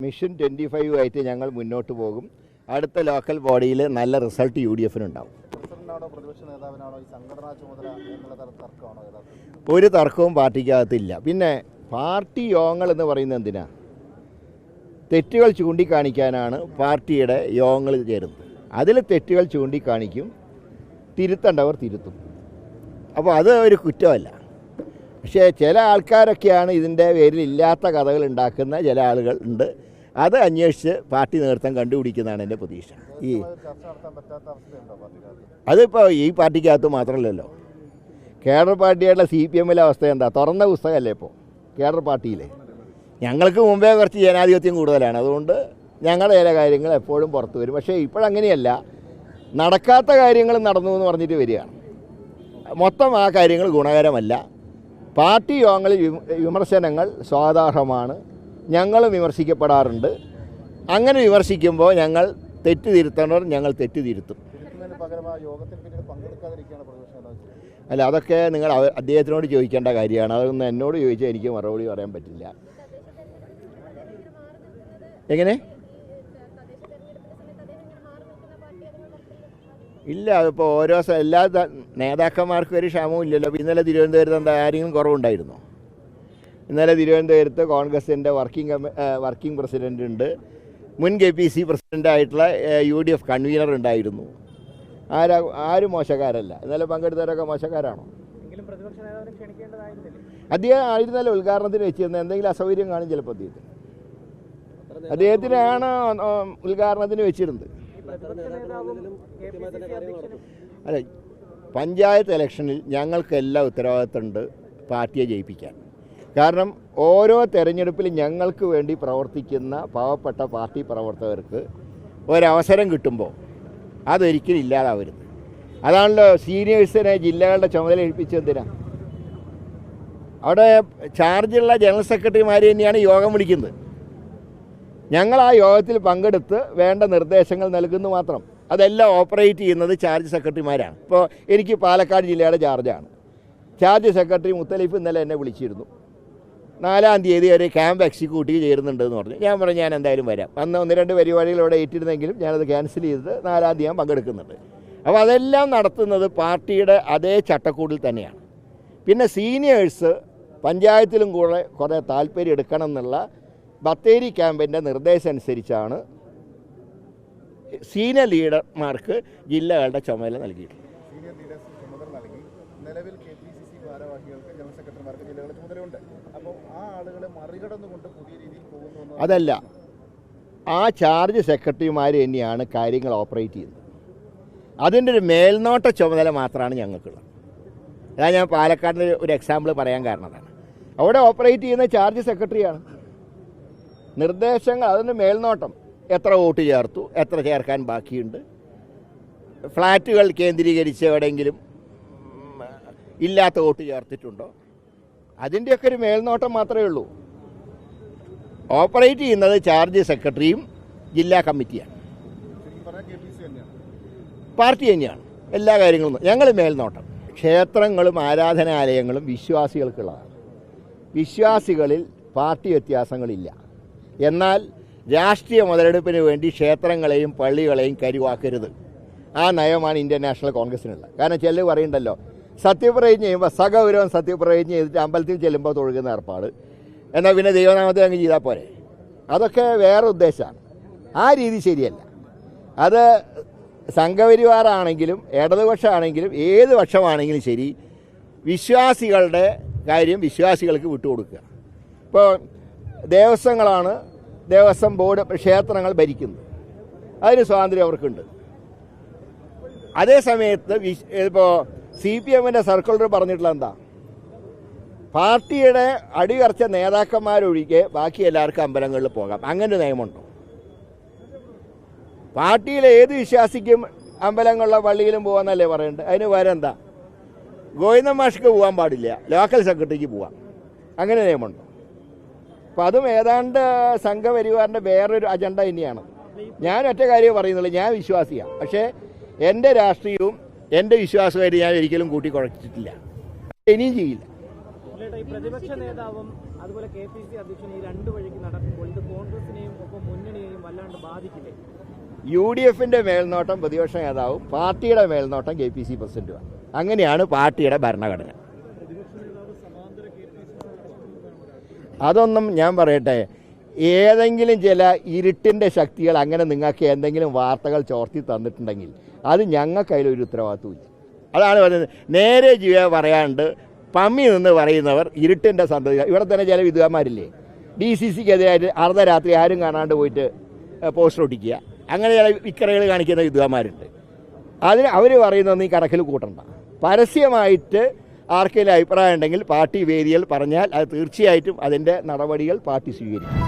Mission 25 ആയിട്ട് ഞങ്ങൾ മുന്നോട്ട് പോകും. അടുത്ത ലോക്കൽ ബോഡിയിൽ നല്ല റിസൾട്ട് UDF ഉണ്ടാവും. ഒരു തർക്കവും പാർട്ടിക്കകത്തില്ല. പിന്നെ പാർട്ടി യോഗങ്ങൾ എന്ന് പറയുന്നത് എന്തിനാ? തെറ്റുകൾ ചൂണ്ടിക്കാണിക്കാനാണ് പാർട്ടിയുടെ യോഗങ്ങൾ ചേരുന്നത്. അതിൽ തെറ്റുകൾ ചൂണ്ടിക്കാണിക്കും, തിരുത്തേണ്ടവർ തിരുത്തും. അപ്പോൾ അത് ഒരു കുറ്റമല്ല. പക്ഷേ ചില ആൾക്കാരൊക്കെയാണ് ഇതിൻ്റെ പേരിൽ ഇല്ലാത്ത കഥകൾ ഉണ്ടാക്കുന്ന ചില ആളുകൾ ഉണ്ട്. അത് അന്വേഷിച്ച് പാർട്ടി നേതൃത്വം കണ്ടുപിടിക്കുന്നതാണ് എൻ്റെ പ്രതീക്ഷ. അതിപ്പോൾ ഈ പാർട്ടിക്കകത്ത് മാത്രമല്ലല്ലോ. കേഡർ പാർട്ടിയായിട്ടുള്ള CPMലെ അവസ്ഥ എന്താ? തുറന്ന പുസ്തകമല്ലേ ഇപ്പോൾ കേഡർ പാർട്ടിയിൽ. ഞങ്ങൾക്ക് മുമ്പേ കുറച്ച് ജനാധിപത്യം കൂടുതലാണ്. അതുകൊണ്ട് ഞങ്ങളുടെ ചില കാര്യങ്ങൾ എപ്പോഴും പുറത്തു വരും. പക്ഷേ ഇപ്പോഴങ്ങനെയല്ല. നടക്കാത്ത കാര്യങ്ങൾ നടന്നു എന്ന് പറഞ്ഞിട്ട് വരികയാണ്. മൊത്തം ആ കാര്യങ്ങൾ ഗുണകരമല്ല. പാർട്ടി യോഗങ്ങളിൽ വിമർശനങ്ങൾ സ്വാഗതാർഹമാണ്. ഞങ്ങളും വിമർശിക്കപ്പെടാറുണ്ട്. അങ്ങനെ വിമർശിക്കുമ്പോൾ ഞങ്ങൾ തെറ്റ് തിരുത്തണവർ ഞങ്ങൾ തെറ്റ് തിരുത്തും. അല്ല, അതൊക്കെ നിങ്ങൾ അദ്ദേഹത്തിനോട് ചോദിക്കേണ്ട കാര്യമാണ്. അതൊന്നും എന്നോട് ചോദിച്ചാൽ എനിക്ക് മറുപടി പറയാൻ പറ്റില്ല. എങ്ങനെ? ഇല്ല, അതിപ്പോൾ ഓരോ എല്ലാ നേതാക്കന്മാർക്കും ഒരു ക്ഷാമവും ഇല്ലല്ലോ. ഇന്നലെ തിരുവനന്തപുരത്ത് എന്താ ആരെങ്കിലും കുറവുണ്ടായിരുന്നോ? ഇന്നലെ തിരുവനന്തപുരത്ത് കോൺഗ്രസിൻ്റെ വർക്കിംഗ് പ്രസിഡൻ്റ് ഉണ്ട്, മുൻ KPC പ്രസിഡൻ്റായിട്ടുള്ള UDF കൺവീനർ ഉണ്ടായിരുന്നു. ആരും മോശക്കാരല്ല. ഇന്നലെ പങ്കെടുത്തവരൊക്കെ മോശക്കാരാണോ? അദ്ദേഹം ആയിരുന്നല്ലോ ഉദ്ഘാടനത്തിന് വെച്ചിരുന്നത്. എന്തെങ്കിലും അസൗകര്യം കാണും ചിലപ്പോൾ അദ്ദേഹത്തിനാണ് ഉദ്ഘാടനത്തിന് വെച്ചിരുന്നത്. അല്ല, പഞ്ചായത്ത് ഇലക്ഷനിൽ ഞങ്ങൾക്കെല്ലാം ഉത്തരവാദിത്തമുണ്ട് പാർട്ടിയെ ജയിപ്പിക്കാൻ. കാരണം ഓരോ തെരഞ്ഞെടുപ്പിലും ഞങ്ങൾക്ക് വേണ്ടി പ്രവർത്തിക്കുന്ന പാവപ്പെട്ട പാർട്ടി പ്രവർത്തകർക്ക് ഒരവസരം കിട്ടുമ്പോൾ അതൊരിക്കലും ഇല്ലാതാവരുത്. അതാണല്ലോ സീനിയേഴ്സിനെ ജില്ലകളുടെ ചുമതല ഏൽപ്പിച്ചെന്തിനാ. അവിടെ ചാർജുള്ള ജനറൽ സെക്രട്ടറിമാർ തന്നെയാണ് യോഗം വിളിക്കുന്നത്. ഞങ്ങൾ ആ യോഗത്തിൽ പങ്കെടുത്ത് വേണ്ട നിർദ്ദേശങ്ങൾ നൽകുന്നു മാത്രം. അതെല്ലാം ഓപ്പറേറ്റ് ചെയ്യുന്നത് ചാർജ് സെക്രട്ടറിമാരാണ്. ഇപ്പോൾ എനിക്ക് പാലക്കാട് ജില്ലയുടെ ചാർജാണ്. ചാർജ് സെക്രട്ടറി മുത്തലിഫ് ഇന്നലെ എന്നെ വിളിച്ചിരുന്നു. 4-ാം തീയതി ഒരു ക്യാമ്പ് എക്സിക്യൂട്ടീവ് ചേരുന്നുണ്ടെന്ന് പറഞ്ഞു. ഞാൻ പറഞ്ഞു ഞാൻ എന്തായാലും വരാം. അന്ന് 1-2 പരിപാടികൾ ഇവിടെ ഏറ്റിരുന്നെങ്കിലും ഞാനത് ക്യാൻസൽ ചെയ്ത് 4-ാം തീയതി ഞാൻ പങ്കെടുക്കുന്നുണ്ട്. അപ്പോൾ അതെല്ലാം നടത്തുന്നത് പാർട്ടിയുടെ അതേ ചട്ടക്കൂടിൽ തന്നെയാണ്. പിന്നെ സീനിയേഴ്സ് പഞ്ചായത്തിലും കൂടെ കുറേ താല്പര്യം എടുക്കണം എന്നുള്ള ബത്തേരി ക്യാമ്പിൻ്റെ നിർദ്ദേശം അനുസരിച്ചാണ് സീനിയർ ലീഡർമാർക്ക് ജില്ലകളുടെ ചുമതല നൽകിയിട്ടുള്ളത്. അതല്ല, ആ ചാർജ് സെക്രട്ടറിമാർ തന്നെയാണ് കാര്യങ്ങൾ ഓപ്പറേറ്റ് ചെയ്യുന്നത്. അതിൻ്റെ ഒരു മേൽനോട്ട ചുമതല മാത്രമാണ് ഞങ്ങൾക്കുള്ളത്. അതാണ് ഞാൻ പാലക്കാടിൻ്റെ ഒരു എക്സാമ്പിൾ പറയാൻ കാരണം. അതാണ് അവിടെ ഓപ്പറേറ്റ് ചെയ്യുന്ന ചാർജ് സെക്രട്ടറിയാണ്. നിർദ്ദേശങ്ങൾ, അതിൻ്റെ മേൽനോട്ടം, എത്ര വോട്ട് ചേർത്തു, എത്ര ചേർക്കാൻ ബാക്കിയുണ്ട്, ഫ്ലാറ്റുകൾ കേന്ദ്രീകരിച്ച് എവിടെയെങ്കിലും ഇല്ലാത്ത വോട്ട് ചേർത്തിട്ടുണ്ടോ, അതിൻ്റെയൊക്കെ ഒരു മേൽനോട്ടം മാത്രമേ ഉള്ളൂ. ഓപ്പറേറ്റ് ചെയ്യുന്നത് ചാർജ് സെക്രട്ടറിയും ജില്ലാ കമ്മിറ്റിയാണ്, പാർട്ടി തന്നെയാണ് എല്ലാ കാര്യങ്ങളും. ഞങ്ങൾ മേൽനോട്ടം. ക്ഷേത്രങ്ങളും ആരാധനാലയങ്ങളും വിശ്വാസികൾക്കുള്ളതാണ്. വിശ്വാസികളിൽ പാർട്ടി വ്യത്യാസങ്ങളില്ല. എന്നാൽ രാഷ്ട്രീയ മുതലെടുപ്പിന് വേണ്ടി ക്ഷേത്രങ്ങളെയും പള്ളികളെയും കരുവാക്കരുത്. ആ നയമാണ് ഇന്ത്യൻ നാഷണൽ കോൺഗ്രസിനുള്ളത്. കാരണം ചിലർ പറയുന്നുണ്ടല്ലോ, സത്യപ്രതിജ്ഞ ചെയ്യുമ്പോൾ സഗൗരവം സത്യപ്രതിജ്ഞ ചെയ്തിട്ട് അമ്പലത്തിൽ ചെല്ലുമ്പോൾ തൊഴുകുന്ന ഏർപ്പാട്, എന്നാൽ പിന്നെ ദൈവനാമത്തെ അങ്ങ് ചെയ്താൽ പോരെ. അതൊക്കെ വേറെ ഉദ്ദേശമാണ്. ആ രീതി ശരിയല്ല. അത് സംഘപരിവാറാണെങ്കിലും ഇടതുപക്ഷമാണെങ്കിലും ഏത് പക്ഷമാണെങ്കിലും ശരി, വിശ്വാസികളുടെ കാര്യം വിശ്വാസികൾക്ക് വിട്ടുകൊടുക്കുക. ഇപ്പോൾ ദേവസ്വങ്ങളാണ് ദേവസ്വം ബോർഡ് ക്ഷേത്രങ്ങൾ ഭരിക്കുന്നത്. അതിന് സ്വാതന്ത്ര്യം അവർക്കുണ്ട്. അതേ സമയത്ത് ഇപ്പോൾ CPMൻ്റെ സർക്കുലർ പറഞ്ഞിട്ടുള്ള എന്താ, പാർട്ടിയുടെ അടിയുറച്ച നേതാക്കന്മാരൊഴികെ ബാക്കി എല്ലാവർക്കും അമ്പലങ്ങളിൽ പോകാം. അങ്ങനെ നിയമമുണ്ടോ? പാർട്ടിയിലെ ഏത് വിശ്വാസിക്കും അമ്പലങ്ങളിലെ പള്ളിയിലും പോകാമെന്നല്ലേ പറയേണ്ടത്. അതിന് വേറെ എന്താ? ഗോവിന്ദ മാഷ്ക്ക് പോകാൻ പാടില്ല, ലോക്കൽ സെക്രട്ടറിക്ക് പോകാം. അങ്ങനെ നിയമമുണ്ടോ? അപ്പം അതും ഏതാണ്ട് സംഘപരിവാറിൻ്റെ വേറൊരു അജണ്ട തന്നെയാണ്. ഞാൻ ഒറ്റ കാര്യം പറയുന്നുള്ളൂ, ഞാൻ വിശ്വാസിയാണ്. പക്ഷേ എൻ്റെ രാഷ്ട്രീയവും എൻ്റെ വിശ്വാസമായിട്ട് ഞാൻ ഒരിക്കലും കൂട്ടിക്കുഴച്ചിട്ടില്ല, ഇനിയും ചെയ്യില്ല. പ്രതിപക്ഷ നേതാവും അതുപോലെ KPC അധ്യക്ഷനും ഈ 2 വഴിക്ക് നടക്കുമ്പോൾ ഇത് കോൺഗ്രസിനെയും ഒപ്പം UDFിൻ്റെ മേൽനോട്ടം പ്രതിപക്ഷ നേതാവും പാർട്ടിയുടെ മേൽനോട്ടം KPC പ്രസിഡന്റുമാണ്. അങ്ങനെയാണ് പാർട്ടിയുടെ ഭരണഘടന. അതൊന്നും ഞാൻ പറയട്ടെ, ഏതെങ്കിലും ചില ഇരുട്ടിൻ്റെ ശക്തികൾ അങ്ങനെ നിങ്ങൾക്ക് എന്തെങ്കിലും വാർത്തകൾ ചോർത്തി തന്നിട്ടുണ്ടെങ്കിൽ അത് ഞങ്ങൾക്ക് അതിലൊരു ഉത്തരവാദിത്വമില്ല. അതാണ് പറയുന്നത്. നേരെ പറയാണ്ട് പമ്മി നിന്ന് പറയുന്നവർ ഇരുട്ടിൻ്റെ സന്തതി. ഇവിടെ തന്നെ ചില വിദ്വാന്മാരില്ലേ, DCCക്കെതിരായിട്ട് അർദ്ധരാത്രി ആരും കാണാണ്ട് പോയിട്ട് പോസ്റ്റർ ഒട്ടിക്കുക, അങ്ങനെ ചില വിക്രകൾ കാണിക്കുന്ന വിദ്വാന്മാരുണ്ട്. അതിന് അവർ പറയുന്നതൊന്നും ഈ കണക്കിൽ കൂട്ടണ്ട. പരസ്യമായിട്ട് ആർക്കെങ്കിലും അഭിപ്രായം ഉണ്ടെങ്കിൽ പാർട്ടി വേദിയിൽ പറഞ്ഞാൽ അത് തീർച്ചയായിട്ടും അതിൻ്റെ നടപടികൾ പാർട്ടി സ്വീകരിക്കും.